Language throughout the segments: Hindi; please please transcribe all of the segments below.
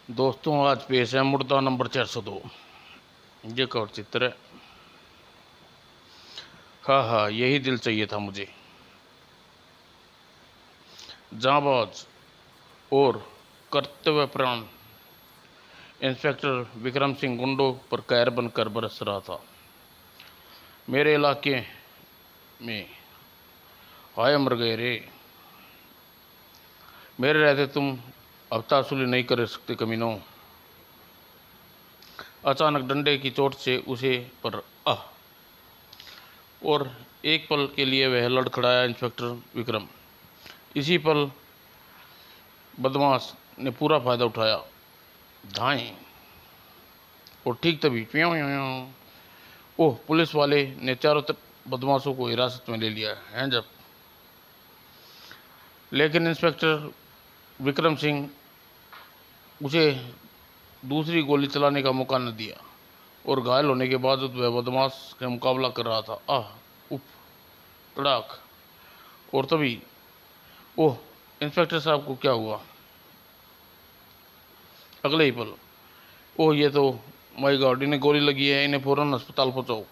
दोस्तों, आज पेश है मुर्दा नंबर 402। ये कवर चित्र है। हाँ हाँ, यही दिल चाहिए था मुझे। जांबाज और कर्तव्यपरायण इंस्पेक्टर विक्रम सिंह गुंडों पर कहर बनकर बरस रहा था। मेरे इलाके में हाय मर गए रे। मेरे रहते तुम हफ्ता वसूली नहीं कर सकते कमीनों। अचानक डंडे की चोट से उसे पर आह, और एक पल के लिए वह लड़खड़ाया। इंस्पेक्टर विक्रम। इसी पल बदमाश ने पूरा फायदा उठाया। धाएं, और ठीक तभी प्यों प्यों। ओह, पुलिस वाले ने चारों तरफ बदमाशों को हिरासत में ले लिया है जब। लेकिन इंस्पेक्टर विक्रम सिंह उसे दूसरी गोली चलाने का मौका न दिया, और घायल होने के बावजूद वह बदमाश का मुकाबला कर रहा था। आह, उफ, तड़ाक। और तभी ओह, इंस्पेक्टर साहब को क्या हुआ? अगले ही पल, ओह ये तो, माय गॉड, इन्हें गोली लगी है, इन्हें फौरन अस्पताल पहुंचाओ।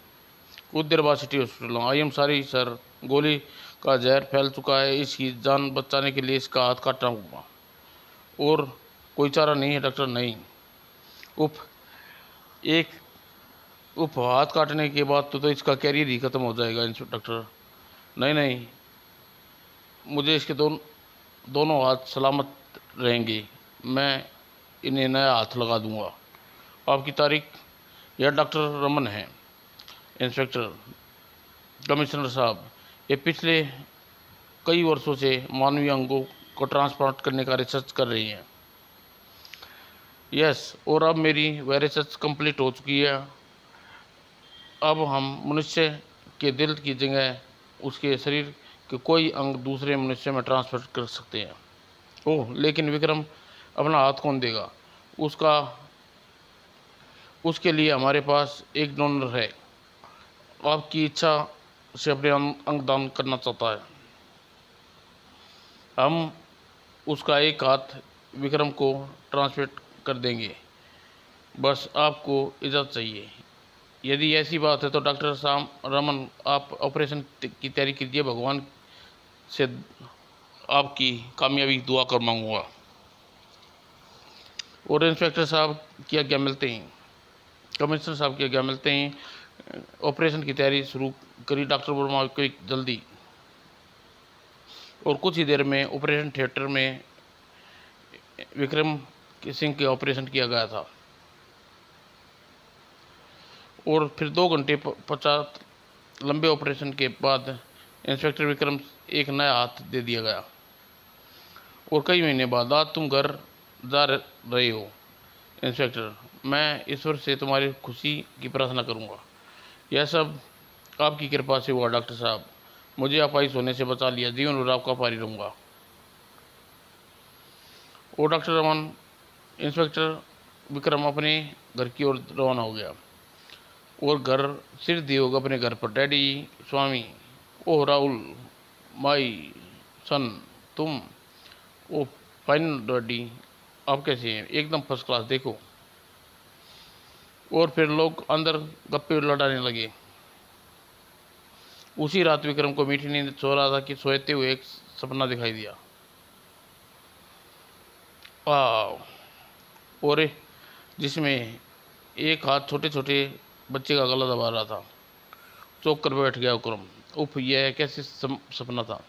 कुछ देर बाद city hospital. I am sorry sir, गोली का जहर फैल चुका है, इसकी जान बचाने के लिए इसका हाथ काटना होगा। और कोई चारा नहीं है डॉक्टर? नहीं। उफ, एक उफ, हाथ काटने के बाद तो इसका कैरियर ही खत्म हो जाएगा डॉक्टर। नहीं नहीं, मुझे इसके दोनों हाथ सलामत रहेंगे। मैं इन्हें नया हाथ लगा दूंगा। आपकी तारीख? यह डॉक्टर रमन है। इंस्पेक्टर कमिश्नर साहब, ये पिछले कई वर्षों से मानवीय अंगों को ट्रांसप्लांट करने का रिसर्च कर रही हैं। यस, और अब मेरी वह रिसर्च कंप्लीट हो चुकी है। अब हम मनुष्य के दिल की जगह उसके शरीर के कोई अंग दूसरे मनुष्य में ट्रांसफर कर सकते हैं। ओह, लेकिन विक्रम, अपना हाथ कौन देगा? उसके लिए हमारे पास एक डोनर है। आपकी इच्छा से अपने अंग दान करना चाहता है। हम उसका एक हाथ विक्रम को ट्रांसफर कर देंगे, बस आपको इजाज़त चाहिए। यदि ऐसी बात है तो डॉक्टर रमन, आप ऑपरेशन की तैयारी कीजिए। भगवान से आपकी कामयाबी दुआ कर मांगूंगा। और इंस्पेक्टर साहब की आज्ञा मिलते ही, कमिश्नर साहब की आज्ञा मिलते ही ऑपरेशन की तैयारी शुरू करी डॉक्टर वर्मा को जल्दी। और कुछ ही देर में ऑपरेशन थिएटर में विक्रम सिंह के ऑपरेशन किया गया था। और फिर 2 घंटे 50 लंबे ऑपरेशन के बाद इंस्पेक्टर विक्रम एक नया हाथ दे दिया गया। और कई महीने बाद आज तुम घर जा रहे हो इंस्पेक्टर। मैं ईश्वर से तुम्हारी खुशी की प्रार्थना करूंगा। यह सब आपकी कृपा से हुआ डॉक्टर साहब। मुझे अपाहिज होने से बचा लिया। जीवन भर आपका आभारी रहूंगा। और डॉक्टर रमन, इंस्पेक्टर विक्रम अपने घर की ओर रवाना हो गया। और घर सिर दिए होगा अपने घर पर। डैडी, स्वामी, ओह राहुल, माई सन, तुम, ओ फाइन डैडी, आप कैसे हैं? एकदम फर्स्ट क्लास, देखो। और फिर लोग अंदर गप्पे लड़ाने लगे। उसी रात विक्रम को मीठी नींद सो रहा था कि सोते हुए एक सपना दिखाई दिया। और जिसमें एक हाथ छोटे छोटे बच्चे का गला दबा रहा था। चौंक कर बैठ गया विक्रम। उफ, यह कैसे सपना था?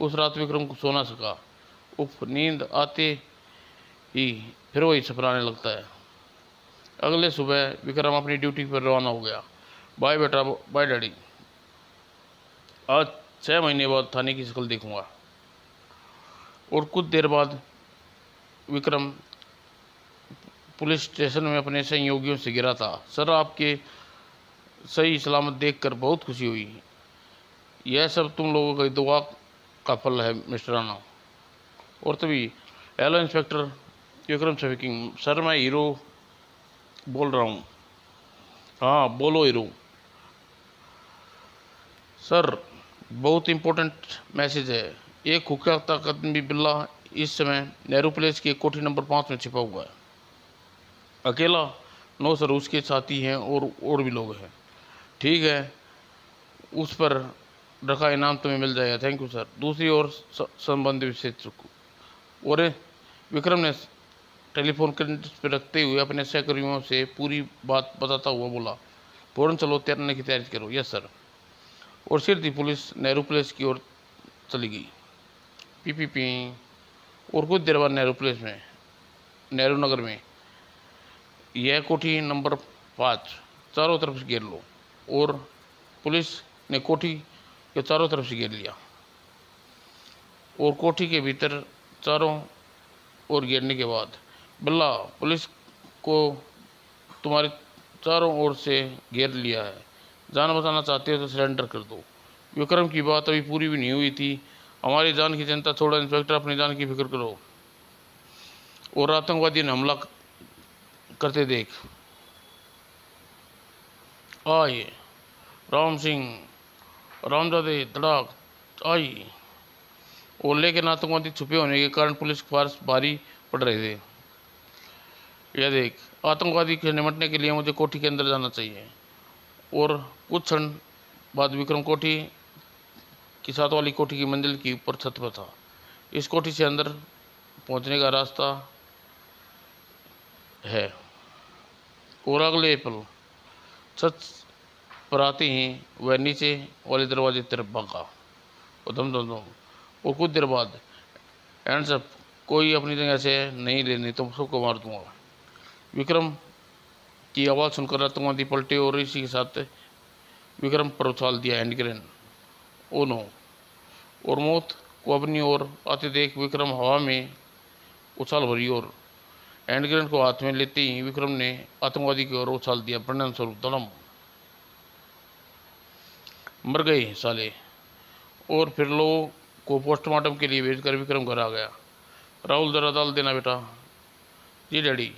उस रात विक्रम को सो ना सका। उफ, नींद आते ही फिर वही सपना आने लगता है। अगले सुबह विक्रम अपनी ड्यूटी पर रवाना हो गया। बाय बेटा, बाय डैडी। आज 6 महीने बाद थाने की शक्ल देखूंगा। और कुछ देर बाद विक्रम पुलिस स्टेशन में अपने सहयोगियों से गिरा था। सर, आपके सही सलामत देखकर बहुत खुशी हुई। यह सब तुम लोगों की दुआ का फल है मिस्टर राणा। और तभी, hello inspector Vikram speaking. Sir, मैं हीरो बोल रहा हूँ। हाँ बोलो हीरो। सर, बहुत इम्पोर्टेंट मैसेज है। एक हुक्का कदमी बिल्ला इस समय नेहरू प्लेस के कोठी नंबर 5 में छिपा हुआ है। अकेला? नो सर, उसके साथी हैं और भी लोग हैं। ठीक है, उस पर रखा इनाम तुम्हें मिल जाएगा। Thank you sir. दूसरी ओर संबंध विशेष और विक्रम ने टेलीफोन कंठ पर रखते हुए अपने सहकर्मियों से पूरी बात बताता हुआ बोला, फौरन चलो, तैरने की तैयारी करो। Yes sir. और सीधी पुलिस नेहरू प्लेस की ओर चली गई। पी। और कुछ देर बाद नेहरू प्लेस में, नेहरू नगर में, यह कोठी नंबर 5 चारों तरफ से घेर लो। और पुलिस ने कोठी के चारों तरफ से घेर लिया और कोठी के भीतर चारों ओर घेरने के बाद, बल्ला, पुलिस को तुम्हारे चारों ओर से घेर लिया है, जान बचाना चाहते हो तो सरेंडर कर दो। विक्रम की बात अभी पूरी भी नहीं हुई थी। हमारी जान की चिंता छोड़ो इंस्पेक्टर, अपनी जान की फिक्र करो। और आतंकवादी ने हमला करते देख आए राम सिंह, रामजादे धड़ाक आई। और लेकिन आतंकवादी छुपे होने के कारण पुलिस के पास भारी पड़ रहे थे। यह देख, आतंकवादी से निपटने के लिए मुझे कोठी के अंदर जाना चाहिए। और कुछ क्षण बाद विक्रम कोठी की साथ वाली कोठी की मंजिल की ऊपर छत पर था। इस कोठी से अंदर पहुंचने का रास्ता है। और अगले पल छत पर आते ही वह नीचे वाले दरवाजे की तरफ भागा। और दम दम दम। और कुछ देर बाद, हैंड्स अप, कोई अपनी जगह से नहीं लेनी तो सबको मार दूंगा। विक्रम की आवाज़ सुनकर आतंकवादी पलटे और इसी के साथ विक्रम पर उछाल दिया हैंड ग्रेनेड। Oh no. और मौत को अपनी ओर आते देख विक्रम हवा में उछाल भरी और हैंड ग्रेनेड को हाथ में लेते ही विक्रम ने आतंकवादी की ओर उछाल दिया। परिणाम स्वरूप धड़म, मर गए साले। और फिर लोगों को पोस्टमार्टम के लिए भेजकर विक्रम घर आ गया। राहुल, जरा दाल देना बेटा। जी डैडी।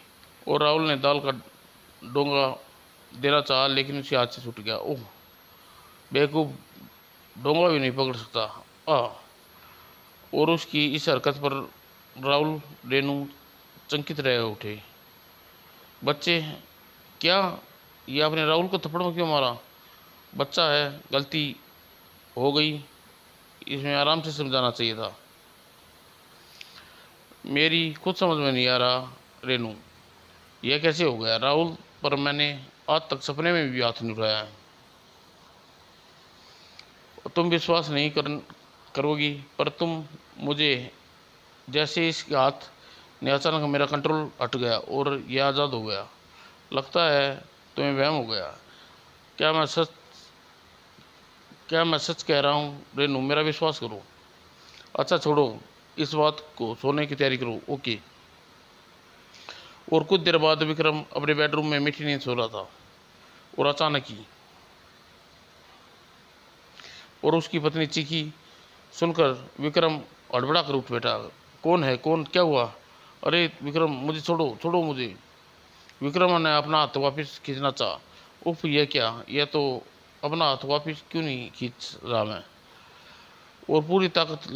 और राहुल ने दाल का डोंगा देना चाहा लेकिन उसके हाथ से छूट गया। ओह बेवकूफ़, डोंगा भी नहीं पकड़ सकता। आ और उसकी इस हरकत पर राहुल, रेनू चंकित रह उठे। बच्चे, क्या ये आपने राहुल को थप्पड़ में क्यों मारा? बच्चा है, गलती हो गई, इसमें आराम से समझाना चाहिए था। मेरी खुद समझ में नहीं आ रहा रेनू, यह कैसे हो गया? राहुल पर मैंने आज तक सपने में भी हाथ नहीं उठाया है। तुम विश्वास नहीं करोगी, पर तुम मुझे, जैसे इसके हाथ ने अचानक मेरा कंट्रोल हट गया और यह आज़ाद हो गया। लगता है तुम्हें वहम हो गया। क्या मैं सच कह रहा हूँ रेनू? मेरा विश्वास करो। अच्छा छोड़ो इस बात को, सोने की तैयारी करो। ओके। और कुछ देर बाद विक्रम अपने बेडरूम में मीठी नींद सो रहा था और अचानक ही और उसकी पत्नी चीखी सुनकर विक्रम हड़बड़ा कर उठ बैठा। कौन है? कौन? क्या हुआ? अरे विक्रम, मुझे छोड़ो, छोड़ो मुझे। विक्रम ने अपना हाथ वापस खींचना चाहा। उफ, यह क्या? यह तो अपना हाथ वापस क्यों नहीं खींच रहा मैं? और पूरी ताकत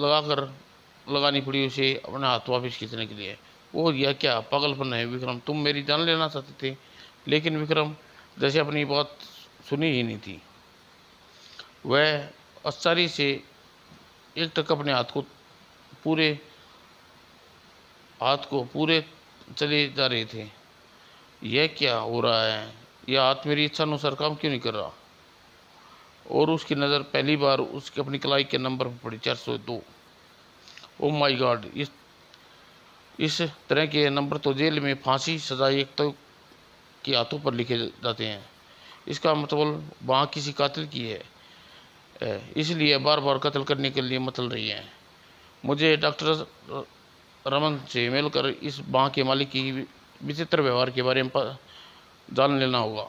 लगानी पड़ी उसे अपना हाथ वापस खींचने के लिए। और यह क्या पागलपन है विक्रम? तुम मेरी जान लेना चाहते थे। लेकिन विक्रम जैसे अपनी बात सुनी ही नहीं थी। वह आश्चर्य से एकटक अपने हाथ को पूरे चले जा रहे थे। यह क्या हो रहा है? यह हाथ मेरी इच्छा अनुसार काम क्यों नहीं कर रहा? और उसकी नज़र पहली बार उसकी अपनी कलाई के नंबर पर पड़ी, 402। ओ माय गॉड, इस तरह के नंबर तो जेल में फांसी सजा एक तो के हाथों पर लिखे जाते हैं। इसका मतलब वहाँ किसी कातिल की है, इसलिए बार बार कत्ल करने के लिए मचल रही है। मुझे डॉक्टर रमन से मिलकर इस बाँ के मालिक की विचित्र व्यवहार के बारे में जान लेना होगा।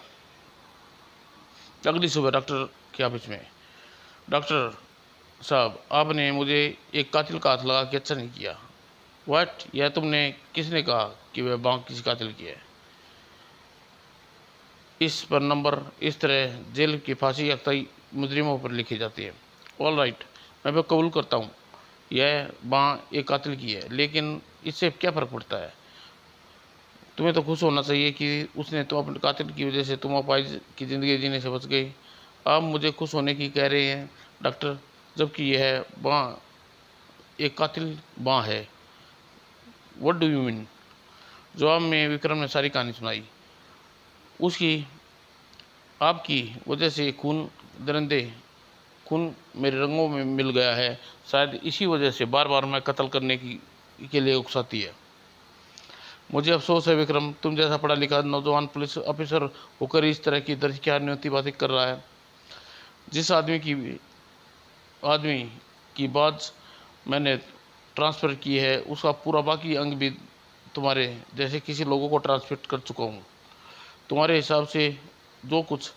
अगली सुबह डॉक्टर के ऑफिस में, डॉक्टर साहब, आपने मुझे एक कातिल का हाथ लगा के अच्छा नहीं किया। व्हाट? यह तुमने किसने कहा कि वह बाँ किसी कातिल की है? इस पर नंबर इस तरह जेल की फांसी अक्सर मुजरिमों पर लिखी जाती है। ऑल राइट, मैं भी कबूल करता हूँ यह बाँ एक कातिल की है, लेकिन इससे क्या फ़र्क पड़ता है? तुम्हें तो खुश होना चाहिए कि उसने तो अपने कातिल की वजह से तुम अपाहिज की ज़िंदगी जीने से बच गई। आप मुझे खुश होने की कह रहे हैं डॉक्टर, जबकि यह बाँ एक कातिल बाँ है। What do you mean? जवाब में विक्रम ने सारी कहानी सुनाई। उसकी आपकी वजह से खून मेरे रंगों में मिल गया है। शायद इसी वजह से बार बार मैं कत्ल करने के लिए उकसाती है। मुझे अफसोस है विक्रम, तुम जैसा पढ़ा लिखा नौजवान पुलिस ऑफिसर होकर इस तरह की दरकियानती बातें कर रहा है। जिस आदमी की बात मैंने ट्रांसफ़र की है उसका पूरा बाकी अंग भी तुम्हारे जैसे किसी लोगों को ट्रांसफर कर चुका हूँ। तुम्हारे हिसाब से जो कुछ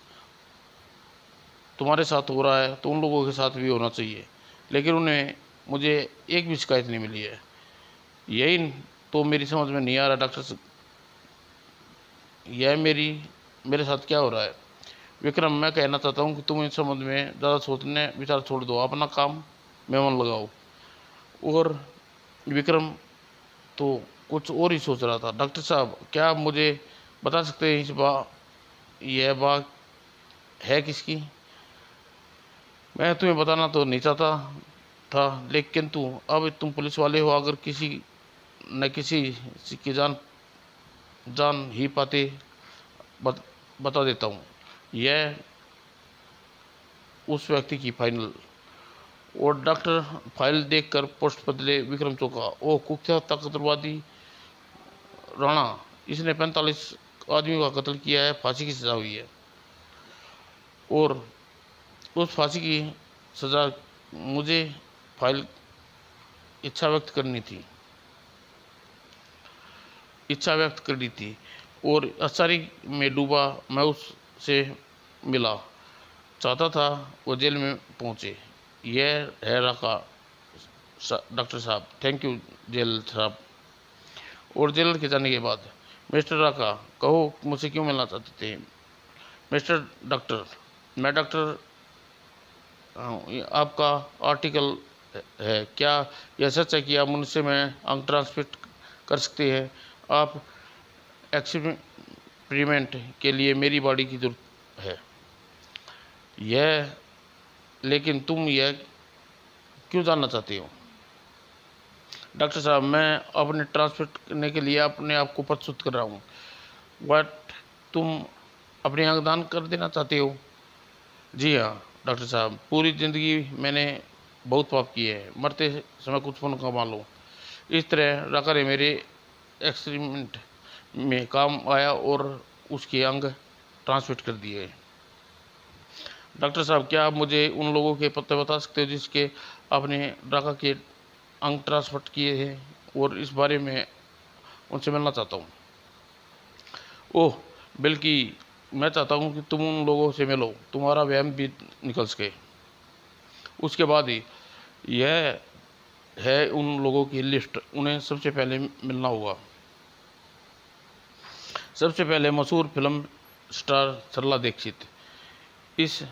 तुम्हारे साथ हो रहा है तो उन लोगों के साथ भी होना चाहिए, लेकिन उन्हें मुझे एक भी शिकायत नहीं मिली है। यही तो मेरी समझ में नहीं आ रहा डॉक्टर, यह मेरे साथ क्या हो रहा है। विक्रम, मैं कहना चाहता हूँ कि तुम इस संबंध में ज़्यादा सोचने विचार छोड़ दो, अपना काम में मन लगाओ। और विक्रम तो कुछ और ही सोच रहा था। डॉक्टर साहब, क्या आप मुझे बता सकते हैं यह बात है किसकी? मैं तुम्हें बताना तो नहीं चाहता था, लेकिन अब तुम पुलिस वाले हो, अगर किसी न किसी की जान ही पाते बता देता हूँ। यह उस व्यक्ति की फाइनल। और डॉक्टर फाइल देखकर पोस्ट बदले विक्रम चौंका। ओह, कुख्यात ताकतवादी राणा, इसने 45 आदमियों का कत्ल किया है, फांसी की सजा हुई है। और उस फांसी की सजा मुझे फाइल इच्छा व्यक्त करनी थी और आश्चर्य में डूबा मैं उससे मिला चाहता था। वो जेल में पहुंचे। यह है रखा डॉक्टर साहब। थैंक यू जेल साहब। और जेलर के जाने के बाद, मिस्टर राका, कहो मुझसे क्यों मिलना चाहते थे? मिस्टर डॉक्टर, मैं डॉक्टर आपका आर्टिकल है, क्या यह सच है कि आप मुझसे में अंग ट्रांसफर कर सकते हैं? आप एक्सपेरिमेंट के लिए मेरी बॉडी की जरूरत है। यह लेकिन तुम यह क्यों जानना चाहते हो? डॉक्टर साहब, मैं अपने ट्रांसफर करने के लिए अपने आप को प्रस्तुत कर रहा हूँ। बट तुम अपने अंग दान कर देना चाहते हो? जी हाँ डॉक्टर साहब, पूरी ज़िंदगी मैंने बहुत पाप किए हैं, मरते समय कुछ पुण्य कमा लो। इस तरह राका ने मेरे एक्सपेरिमेंट में काम आया और उसके अंग ट्रांसमिट कर दिए। डॉक्टर साहब, क्या आप मुझे उन लोगों के पते बता सकते हो जिसके आपने राका के अंग ट्रांसफर किए हैं, और इस बारे में उनसे मिलना चाहता हूँ। ओह, बल्कि मैं चाहता हूँ कि तुम उन लोगों से मिलो, तुम्हारा वहम भी निकल सके। उसके बाद ही यह है उन लोगों की लिस्ट, उन्हें सबसे पहले मिलना होगा। सबसे पहले मशहूर फिल्म स्टार सरला दीक्षित। इस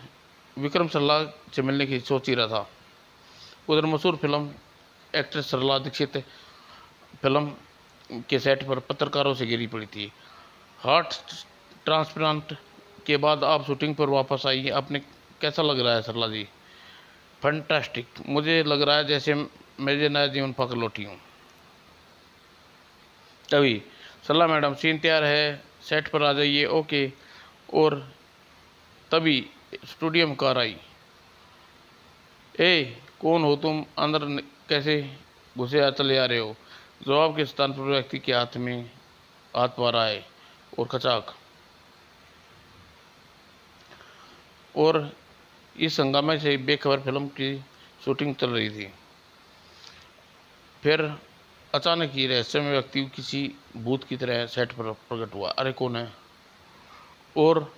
विक्रम सरला से मिलने की सोच ही रहा था। उधर मशहूर फिल्म एक्ट्रेस सरला दीक्षित फिल्म के सेट पर पत्रकारों से घिरी पड़ी थी। हार्ट ट्रांसप्लांट के बाद आप शूटिंग पर वापस आई, आपने कैसा लग रहा है सरला जी? फैंटास्टिक, मुझे लग रहा है जैसे मेरे नया जीवन पाकर लौटी हूँ। तभी, सरला मैडम, सीन तैयार है, सेट पर आ जाइए। ओके। और तभी स्टूडियो में कार आई। ए, कौन हो तुम? अंदर कैसे घुसे चले आ रहे हो? जवाब के स्थान पर व्यक्ति के हाथ पा रहा है और खचाक। और इस हंगामे से बेखबर फिल्म की शूटिंग चल रही थी। फिर अचानक ही रहस्यमय व्यक्ति किसी भूत की तरह सेट पर प्रकट हुआ। अरे कौन है? और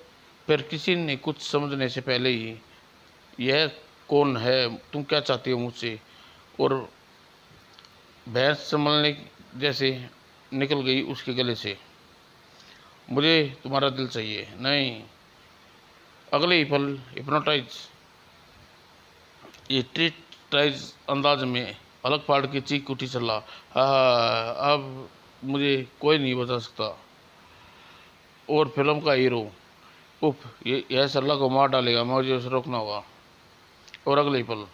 फिर किसी ने कुछ समझने से पहले ही, यह कौन है, तुम क्या चाहते हो मुझसे? और भैंस संभलने जैसे निकल गई उसके गले से। मुझे तुम्हारा दिल चाहिए। नहीं। अगले ही पल हिप्नोटाइज ये ट्रीटाइज अंदाज में अलग फाड़ के चीख उठी सरला। हाँ, अब मुझे कोई नहीं बचा सकता। और फिल्म का हीरो, उफ ये यह सल्ला को मार डालेगा, मुझे उसे रोकना होगा। और अगले ही पल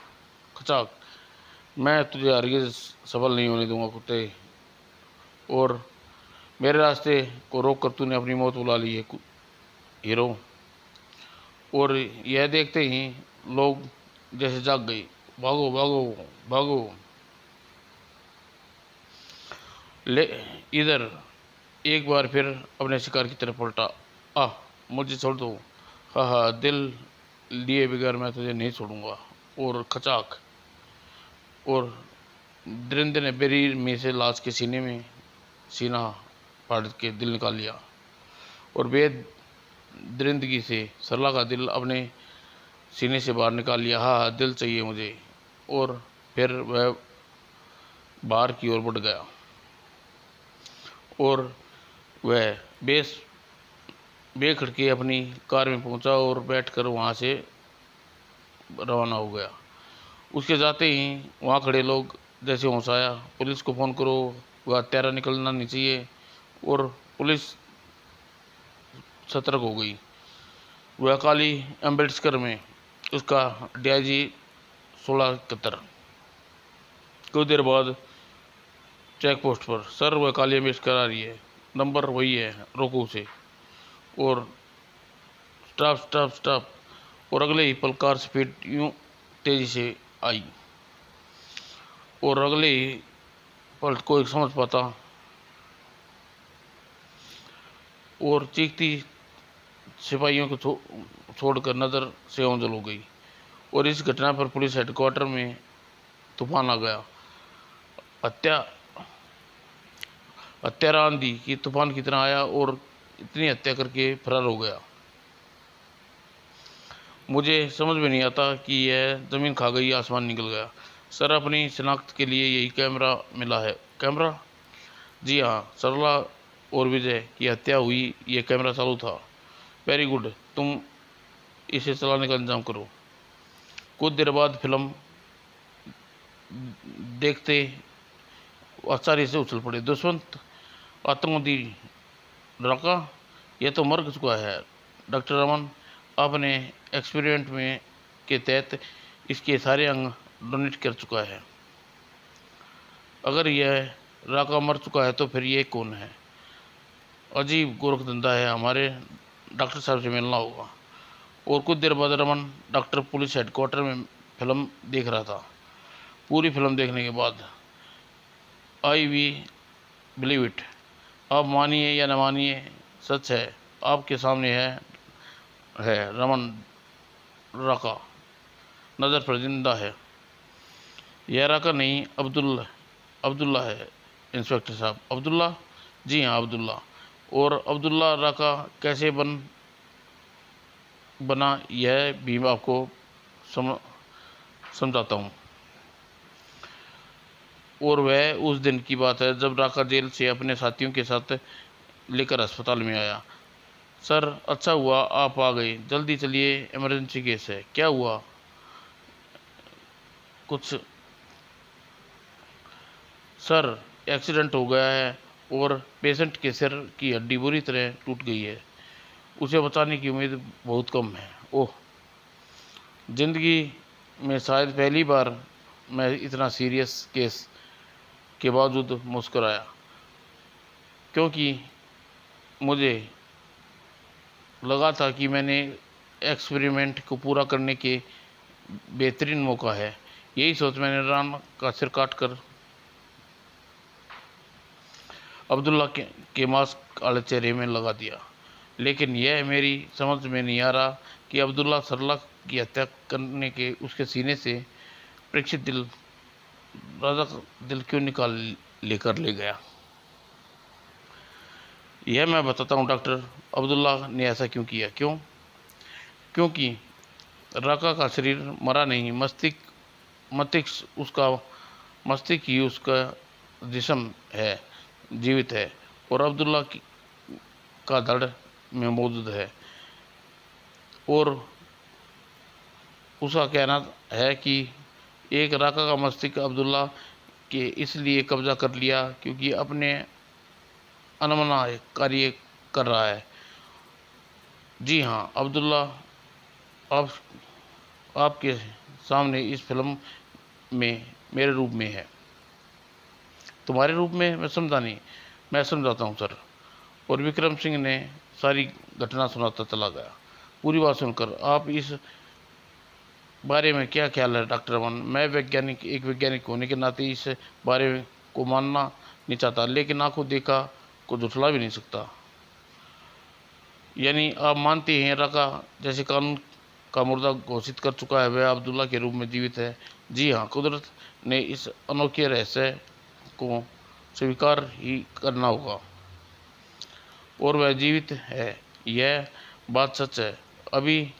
खचाक, मैं तुझे हरगिज सफल नहीं होने दूंगा कुत्ते, और मेरे रास्ते को रोक कर तूने अपनी मौत बुला ली है हीरो। और यह देखते ही लोग जैसे जाग गई, भागो भागो भागो। ले इधर एक बार फिर अपने शिकार की तरफ पलटा। मुझे छोड़ दो, हाँ हाँ दिल लिए बगैर मैं तुझे नहीं छोड़ूंगा। और खचाक, और दरिंदे ने बेरी में से लाश के सीने में सीना फाड़ के दिल निकाल लिया, और बेद दरिंदगी से सरला का दिल अपने सीने से बाहर निकाल लिया। हाँ दिल चाहिए मुझे। और फिर वह बाहर की ओर बढ़ गया, और वह बेखड़के अपनी कार में पहुंचा और बैठकर वहां से रवाना हो गया। उसके जाते ही वहां खड़े लोग जैसे होश आया, पुलिस को फ़ोन करो, वह हत्यारा निकलना नहीं चाहिए। और पुलिस सतर्क हो गई। वह काली अम्बेडकर में उसका DIG 1671। कुछ देर बाद चेक पोस्ट पर, सर वह काली अम्बेडकर आ रही है, नंबर वही है, रोको उसे। और स्टॉप स्टॉप स्टॉप। और अगले ही पल कार स्पीड यूं तेजी से आई, और अगले ही पल कोई समझ पाता, और चीखती सिपाहियों को छोड़कर नज़र से ओंझल हो गई। और इस घटना पर पुलिस हेडक्वार्टर में तूफान आ गया। हत्यारा आंधी की तूफान की तरह आया और इतनी हत्या करके फरार हो गया। मुझे समझ में नहीं आता कि यह ज़मीन खा गई, आसमान निकल गया। सर अपनी शिनाख्त के लिए यही कैमरा मिला है। कैमरा? जी हाँ, सरला और विजय की हत्या हुई, यह कैमरा चालू था। वेरी गुड, तुम इसे चलाने का इंतजाम करो। कुछ देर बाद फिल्म देखते आश्चर्य से उछल पड़े। दुष्मंत आतंकवादी लड़का, यह तो मर चुका है। डॉक्टर रमन अपने एक्सपेरिमेंट में के तहत इसके सारे अंग डोनेट कर चुका है। अगर यह राका मर चुका है तो फिर ये कौन है? अजीब गोरख धंधा है, हमारे डॉक्टर साहब से मिलना होगा। और कुछ देर बाद रमन डॉक्टर पुलिस हेडक्वार्टर में फिल्म देख रहा था। पूरी फिल्म देखने के बाद आई वी बिलीव इट, आप मानिए या न मानिए, सच है, आपके सामने है रमन राका, नज़र पर जिंदा है। यह राका नहीं, अब्दुल्ला है इंस्पेक्टर साहब। अब्दुल्ला? जी हाँ अब्दुल्ला। और अब्दुल्ला राका कैसे बना यह भी मैं आपको समझाता हूँ। और वह उस दिन की बात है जब राका जेल से अपने साथियों के साथ लेकर अस्पताल में आया। सर अच्छा हुआ आप आ गए, जल्दी चलिए, इमरजेंसी केस है। क्या हुआ? कुछ सर, एक्सीडेंट हो गया है और पेशेंट के सिर की हड्डी बुरी तरह टूट गई है, उसे बचाने की उम्मीद बहुत कम है। ओह, जिंदगी में शायद पहली बार मैं इतना सीरियस केस के बावजूद मुस्कुराया, क्योंकि मुझे लगा था कि मैंने एक्सपेरिमेंट को पूरा करने के बेहतरीन मौका है। यही सोच मैंने रान का सिर काटकर अब्दुल्ला के मास्क वाले चेहरे में लगा दिया। लेकिन यह मेरी समझ में नहीं आ रहा कि अब्दुल्ला सरला की हत्या करने के उसके सीने से परीक्षित राजा का दिल क्यों निकाल लेकर ले गया। यह मैं बताता हूँ डॉक्टर, अब्दुल्ला ने ऐसा क्यों किया। क्योंकि राका का शरीर मरा नहीं, मस्तिष्क ही उसका जिस्म है, जीवित है, और अब्दुल्ला का धड़ में मौजूद है। और उसका कहना है कि एक राका का मस्तिष्क अब्दुल्ला के इसलिए कब्जा कर लिया क्योंकि अपने अनमना कार्य कर रहा है, जी हाँ अब्दुल्ला, आप आपके सामने इस फिल्म में मेरे रूप में है। तुम्हारे रूप में मैं समझा नहीं। मैं समझाता हूँ सर। और विक्रम सिंह ने सारी घटना सुनाता चला गया। पूरी बात सुनकर आप इस बारे में क्या ख्याल है डॉक्टर अमन? मैं एक वैज्ञानिक होने के नाते इस बारे को मानना नहीं चाहता, लेकिन आंखों देखा को झुठला भी नहीं सकता। यानी आप मानते हैं रका जैसे कानून का मुर्दा घोषित कर चुका है वह अब्दुल्ला के रूप में जीवित है? जी हाँ, कुदरत ने इस अनोखे रहस्य को स्वीकार ही करना होगा और वह जीवित है। यह बात सच है। अभी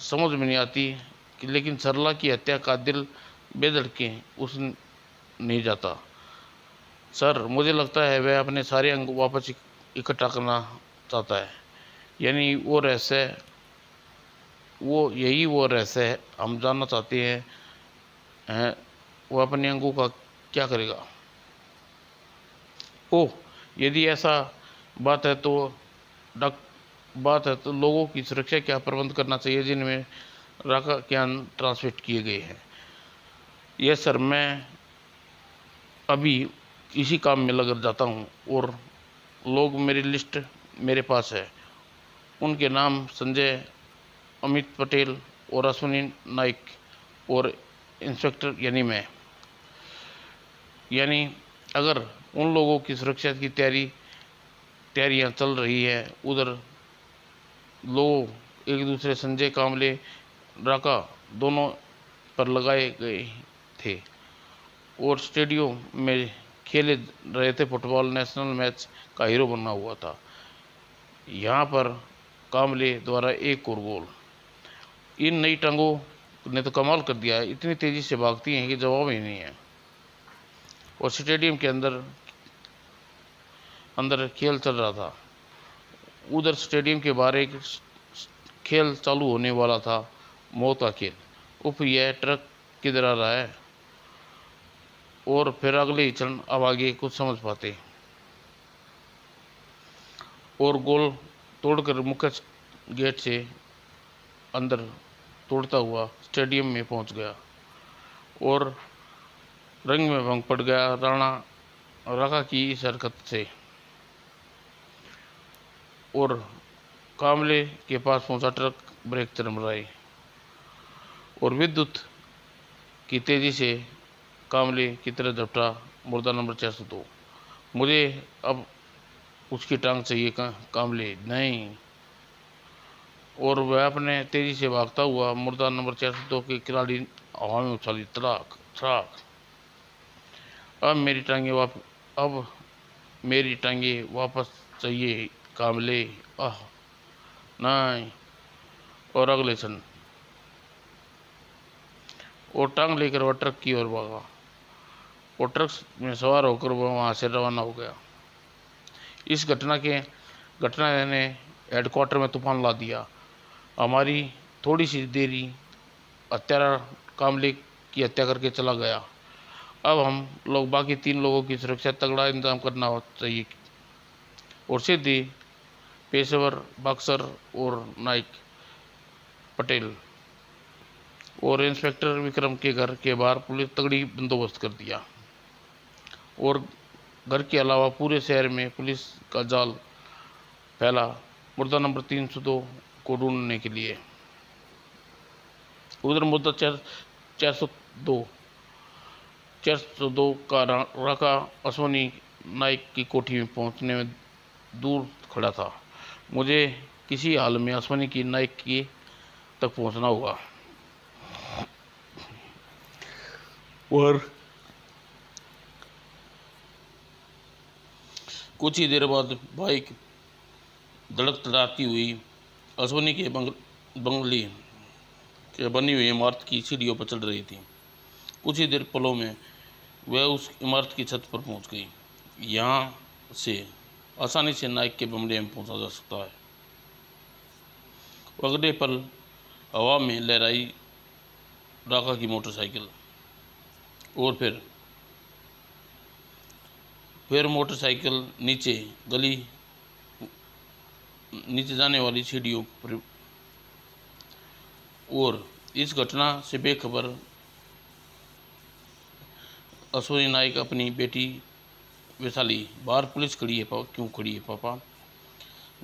समझ में नहीं आती कि लेकिन सरला की हत्या का दिल बेधड़के उस नहीं जाता। सर मुझे लगता है वह अपने सारे अंग वापस इकट्ठा करना चाहता है। यानी वो रहस्य है हम जानना चाहते हैं वो अपने अंगों का क्या करेगा? ओह, यदि ऐसा बात है तो डॉक बात है तो लोगों की सुरक्षा क्या प्रबंध करना चाहिए जिनमें राका ज्ञान ट्रांसमिट किए गए हैं? यस सर, मैं अभी इसी काम में लग जाता हूँ और लोग मेरी लिस्ट मेरे पास है। उनके नाम संजय, अमित पटेल और अश्विनी नाइक और इंस्पेक्टर यानी मैं। यानी अगर उन लोगों की सुरक्षा की तैयारियां चल रही है उधर लोग एक दूसरे संजय कामले राका दोनों पर लगाए गए थे और स्टेडियम में खेले रहे थे फुटबॉल नेशनल मैच का हीरो बना हुआ था। यहाँ पर कामले द्वारा एक और गोल। इन नई टांगों ने तो कमाल कर दिया है, इतनी तेजी से भागती हैं कि जवाब ही नहीं है। और स्टेडियम के अंदर अंदर खेल चल रहा था। उधर स्टेडियम के बाहर एक खेल चालू होने वाला था, मौत का खेल। उफ, यह ट्रक किधर आ रहा है? और फिर अगले ही क्षण अब आगे कुछ समझ पाते और गोल तोड़कर मुख्य गेट से अंदर तोड़ता हुआ स्टेडियम में पहुंच गया और रंग में भंग पड़ गया राणा राका की इस हरकत से। और कामले के पास पहुंचा ट्रक ब्रेक चरमराई और विद्युत की तेजी से कामले की तरफ झपटा मुर्दा नंबर 402। मुझे अब उसकी टांग चाहिए कामले नहीं। और वह अपने तेजी से भागता हुआ मुर्दा नंबर 402 के खिलाड़ी हवा में उछाली, तड़ाक छड़ाक। अब मेरी टांगे वापस चाहिए कामले, आह नहीं। और अगले क्षण वो टांग लेकर वह ट्रक की ओर भागा और ट्रक में सवार होकर वह वहाँ से रवाना हो गया। इस घटना ने हेडक्वार्टर में तूफान ला दिया। हमारी थोड़ी सी देरी हत्यारा कामले की हत्या करके चला गया। अब हम लोग बाकी 3 लोगों की सुरक्षा तगड़ा इंतजाम करना चाहिए और सीधी पेशेवर बक्सर और नाइक पटेल और इंस्पेक्टर विक्रम के घर के बाहर पुलिस तगड़ी बंदोबस्त कर दिया और घर के अलावा पूरे शहर में पुलिस का जाल फैला मुर्दा नंबर 302 को ढूंढने के लिए। उधर मुद्दा 402 का राका अश्वनी नाइक की कोठी में पहुंचने में दूर खड़ा था। मुझे किसी हाल में अश्वनी की नाइक की तक पहुंचना होगा। और कुछ ही देर बाद बाइक धड़कती हुई अश्वनी के बंगले के बनी हुई इमारत की सीढ़ियों पर चल रही थी। कुछ ही देर पलों में वह उस इमारत की छत पर पहुंच गई। यहाँ से आसानी से नाइक के बंगले में पहुंचा जा सकता है। अगले पल हवा में लहराई राका की मोटरसाइकिल और फिर मोटरसाइकिल नीचे गली नीचे जाने वाली सीढ़ियों पर। और इस घटना से बेखबर अश्विनी नायक अपनी बेटी वैशाली, बाहर पुलिस खड़ी है पापा, क्यों खड़ी है पापा,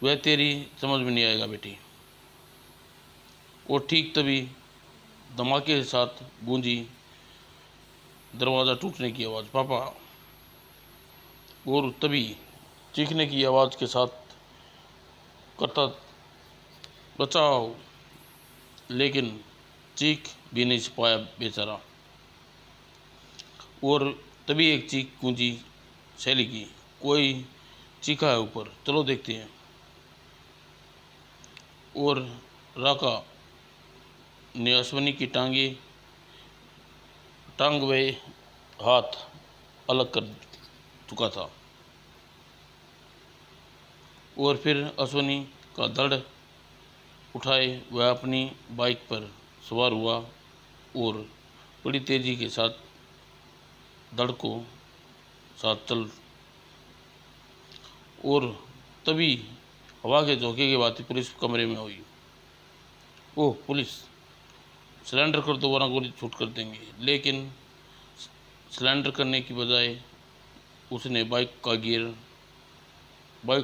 वह तेरी समझ में नहीं आएगा बेटी। और ठीक तभी धमाके के साथ गूंजी दरवाज़ा टूटने की आवाज़, पापा। और तभी चीखने की आवाज़ के साथ करता बचाओ, लेकिन चीख भी नहीं पाया बेचारा। और तभी एक चीख गूंजी शैली की, कोई चीखा है ऊपर, चलो देखते हैं। और राका ने अश्विनी की टांग व हाथ अलग कर चुका था। और फिर अश्विनी का धड़ उठाए वह अपनी बाइक पर सवार हुआ और बड़ी तेजी के साथ धड़ को साथ चल। और तभी हवा के झोंके की बात पुलिस कमरे में हुई। ओह पुलिस, सिलेंडर कर दो वरना गोली छूट कर देंगे। लेकिन सिलेंडर करने की बजाय उसने बाइक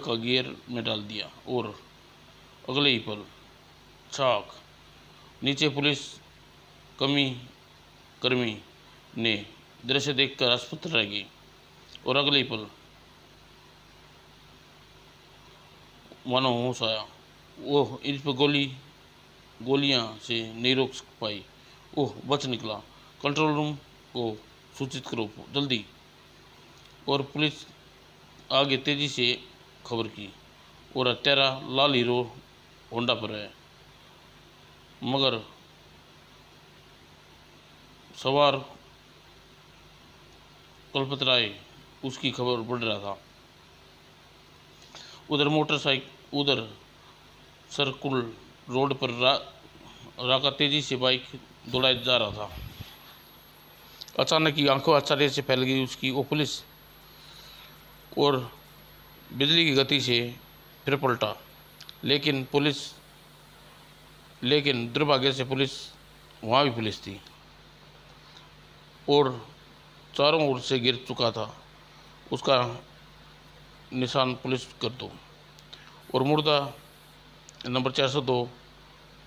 का गियर में डाल दिया और अगले ही पल छाक नीचे। पुलिस कर्मी ने दृश्य देखकर अस्पताल रह गई और अगले ही पल मानो होश आया। ओह इस पर गोलियां से नहीं रोक पाई। ओह बच निकला। कंट्रोल रूम को सूचित करो जल्दी। और पुलिस आगे तेजी से खबर की और हत्यारा लाल हीरो होंडा पर है, मगर सवार कल्पतराय उसकी खबर बढ़ रहा था। उधर सर्कुल रोड पर राका तेजी से बाइक दौड़ाए जा रहा था। अचानक ही आंखों आश्चर्य से फैल गई उसकी। वो पुलिस और बिजली की गति से फिर पलटा, लेकिन दुर्भाग्य से वहाँ भी पुलिस थी और चारों ओर से गिर चुका था। उसका निशान पुलिस कर दो और मुर्दा नंबर 402,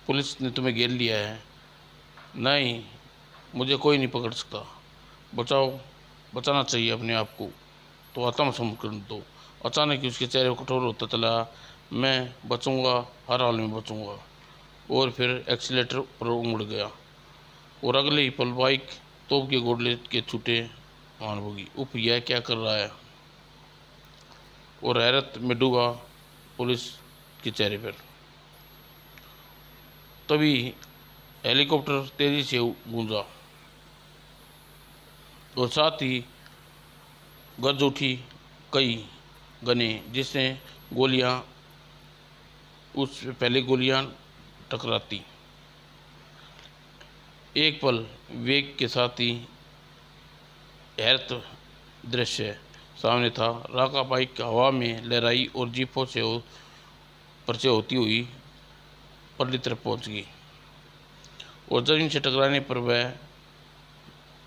पुलिस ने तुम्हें घेर लिया है। नहीं, मुझे कोई नहीं पकड़ सकता। बचाना चाहिए अपने आप को, तो आत्मसमर्पण दो। अचानक ही उसके चेहरे को कठोर होता चला। मैं बचूंगा, हर हाल में बचूंगा। और फिर एक्सीलेटर पर उमड़ गया और अगले ही पल बाइक तोप के गोडले के छूटे मान होगी। उप यह क्या कर रहा है। और हैरत में डूबा पुलिस के चेहरे पर। तभी हेलीकॉप्टर तेजी से गूंजा और साथ ही गर्ज उठी कई गने, जिससे उस पहले गोलियां टकराती। एक पल वेग के साथ ही हैरत दृश्य सामने था। राका बाइक हवा में लहराई और जीपों से परचे होती हुई परली तरफ पहुंच गई और जमीन से टकराने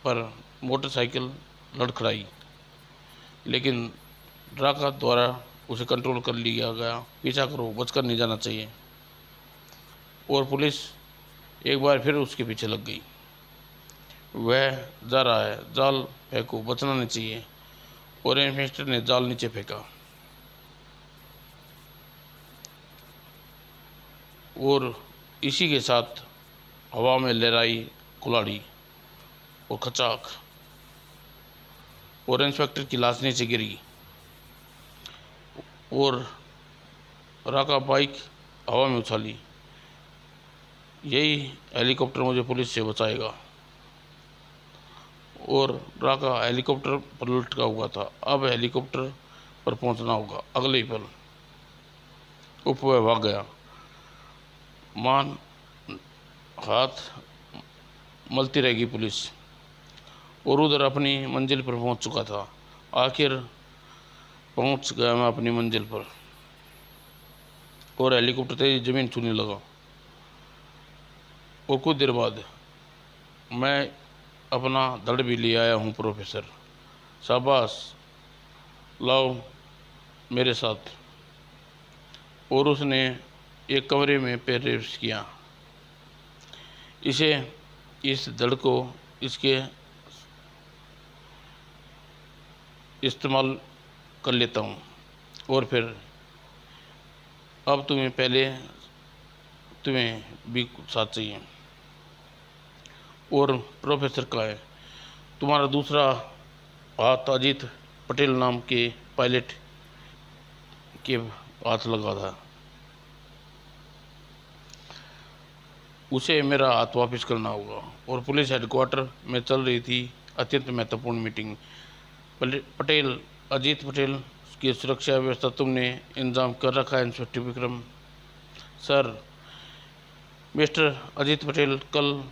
पर मोटरसाइकिल लड़खड़ाई, लेकिन राका द्वारा उसे कंट्रोल कर लिया गया। पीछा करो, बचकर नहीं जाना चाहिए। और पुलिस एक बार फिर उसके पीछे लग गई। वह जा रहा है, जाल फेंको, बचना नहीं चाहिए। और इंस्पेक्टर ने जाल नीचे फेंका और इसी के साथ हवा में लहराई कुल्हाड़ी और खचाक और इंस्पेक्टर की लाश नीचे गिरी और राका बाइक हवा में उछाली। यही हेलीकॉप्टर मुझे पुलिस से बचाएगा। और राका हेलीकॉप्टर पर लटका हुआ था। अब हेलीकॉप्टर पर पहुंचना होगा। अगले ही पल वह भाग गया। मान हाथ मलती रहेगी पुलिस। और उधर अपनी मंजिल पर पहुंच चुका था। आखिर पहुंच गया मैं अपनी मंजिल पर। और हेलीकॉप्टर तेज ज़मीन छूने लगा। और कुछ देर बाद मैं अपना धड़ भी ले आया हूँ प्रोफेसर, शाबाश, लाओ मेरे साथ। और उसने एक कमरे में प्रवेश किया। इसे इस धड़ को इसके इस्तेमाल कर लेता हूँ और फिर अब तुम्हें भी साथ चाहिए। और प्रोफेसर का है तुम्हारा दूसरा हाथ अजीत पटेल नाम के पायलट के हाथ लगा था। उसे मेरा हाथ वापस करना होगा। और पुलिस हेडक्वार्टर में चल रही थी अत्यंत महत्वपूर्ण मीटिंग। पटेल, अजीत पटेल की सुरक्षा व्यवस्था तुमने इंतजाम कर रखा है inspector Vikram? Sir, mister Ajit Patel कल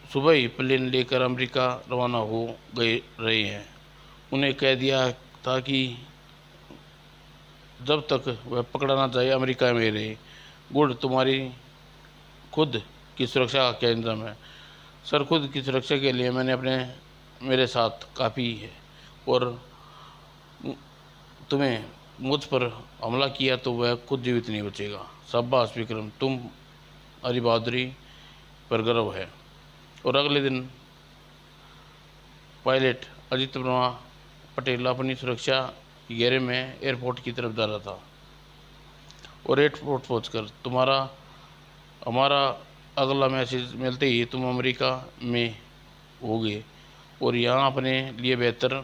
सुबह ही प्लेन लेकर अमेरिका रवाना हो गए रहे हैं। उन्हें कह दिया था कि जब तक वह पकड़ा ना जाए अमेरिका में रहे। गुड, तुम्हारी खुद की सुरक्षा का क्या इंतजाम है? सर, खुद की सुरक्षा के लिए मेरे साथ काफ़ी है। और तुम्हें मुझ पर हमला किया तो वह खुद जीवित नहीं बचेगा। शाबाश विक्रम, तुम्हारी बहादुरी पर गर्व है। और अगले दिन पायलट अजीत वर्मा पटेल अपनी सुरक्षा के घेरे में एयरपोर्ट की तरफ जा रहा था। और एयरपोर्ट पहुंचकर हमारा अगला मैसेज मिलते ही तुम अमेरिका में होगे और यहाँ अपने लिए बेहतर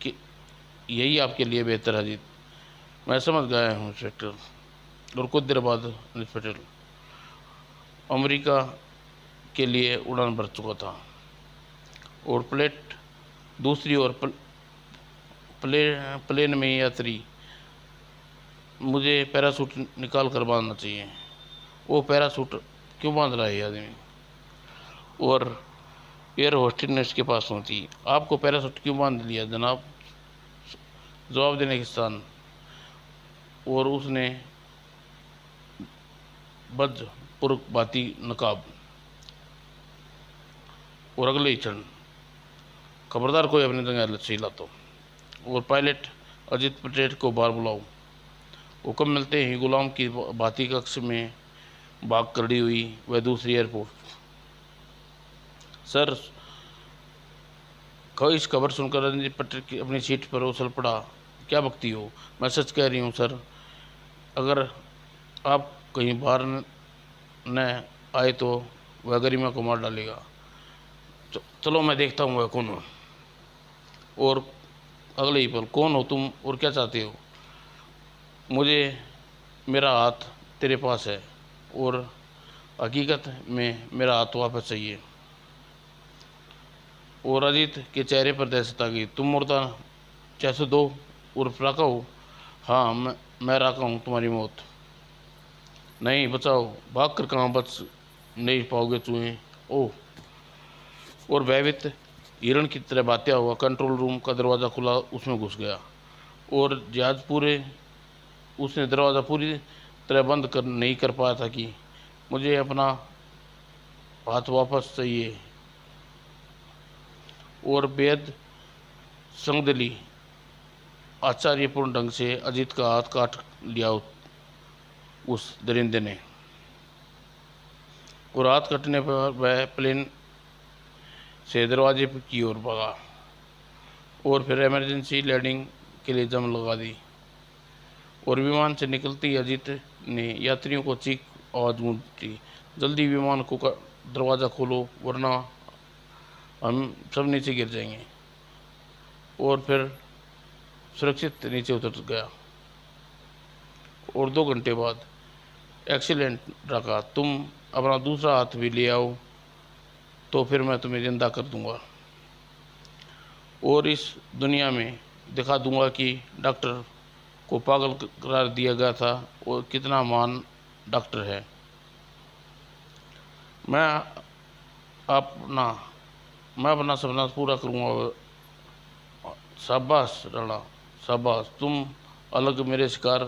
कि यही आपके लिए बेहतर है अजीत। मैं समझ गया हूँ इंस्पेक्टर। और कुछ देर बाद इंस्पेक्टर अमेरिका के लिए उड़ान भर चुका था। और दूसरी ओर प्लेन में यात्री मुझे पैराशूट निकाल कर बांधना चाहिए। वो पैराशूट क्यों बांध रहा है आदमी? और एयर होस्टेस ने उसके पास होती, आपको पैराशूट क्यों बांध लिया जनाब? जवाब देने के स्थान। और उसने बजपुर बाती नकाब। और अगले ही क्षण खबरदार कोई अपनी जगह सही लाता। और पायलट अजीत पटेल को बाहर बुलाओ। हुक्म मिलते ही गुलाम की बाती कक्ष में भाग खड़ी हुई वह दूसरी एयरपोर्ट। सर, इस खबर सुनकर अजीत पटेल की अपनी सीट पर उछल पड़ा। क्या बकती हो? मैं सच कह रही हूँ सर। अगर आप कहीं बाहर न आए तो वह गरिमा को मार डालेगा। चलो मैं देखता हूँ वह कौन हो। और अगले ही पल, कौन हो तुम और क्या चाहते हो? मुझे मेरा हाथ तेरे पास है और हकीकत में मेरा हाथ वापस चाहिए। और अजीत के चेहरे पर दहशत आ गई। तुम मुर्दा 602 उर्फ राका हो? हाँ, मैं राका हूँ। तुम्हारी मौत नहीं, बचाओ। भाग कर कहाँ बच नहीं पाओगे चूहे। ओह! और भयभीत हिरण की तरह भागता हुआ कंट्रोल रूम का दरवाज़ा खुला, उसमें घुस गया। और उसने दरवाज़ा पूरी तरह बंद नहीं कर पाया था कि मुझे अपना हाथ वापस चाहिए। और बेहद संगदली आश्चर्यपूर्ण ढंग से अजीत का हाथ काट लिया उस दरिंदे ने। और हाथ कटने पर वह प्लेन से दरवाजे की ओर भागा और फिर इमरजेंसी लैंडिंग के लिए जम लगा दी। और विमान से निकलते ही अजीत ने यात्रियों को चीख आवाज़ गूंजी, जल्दी विमान को दरवाज़ा खोलो वरना हम सब नीचे गिर जाएंगे। और फिर सुरक्षित नीचे उतर गया। और 2 घंटे बाद, एक्सीलेंट रखा, तुम अपना दूसरा हाथ भी ले आओ तो फिर मैं तुम्हें जिंदा कर दूंगा और इस दुनिया में दिखा दूंगा कि डॉक्टर को पागल करार दिया गया था और कितना महान डॉक्टर है। मैं अपना सपना पूरा करूंगा। शाबाश राणा, शाबाश, तुम अलग मेरे शिकार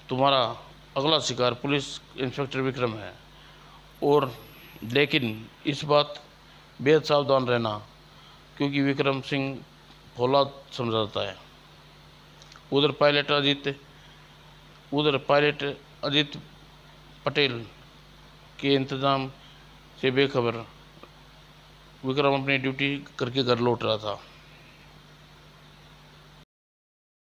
तुम्हारा अगला शिकार पुलिस इंस्पेक्टर विक्रम है, और लेकिन इस बात बेहद सावधान रहना, क्योंकि विक्रम सिंह फौलाद समझा जाता है। उधर पायलट अजीत पटेल के इंतजाम से बेखबर विक्रम अपनी ड्यूटी करके घर लौट रहा था।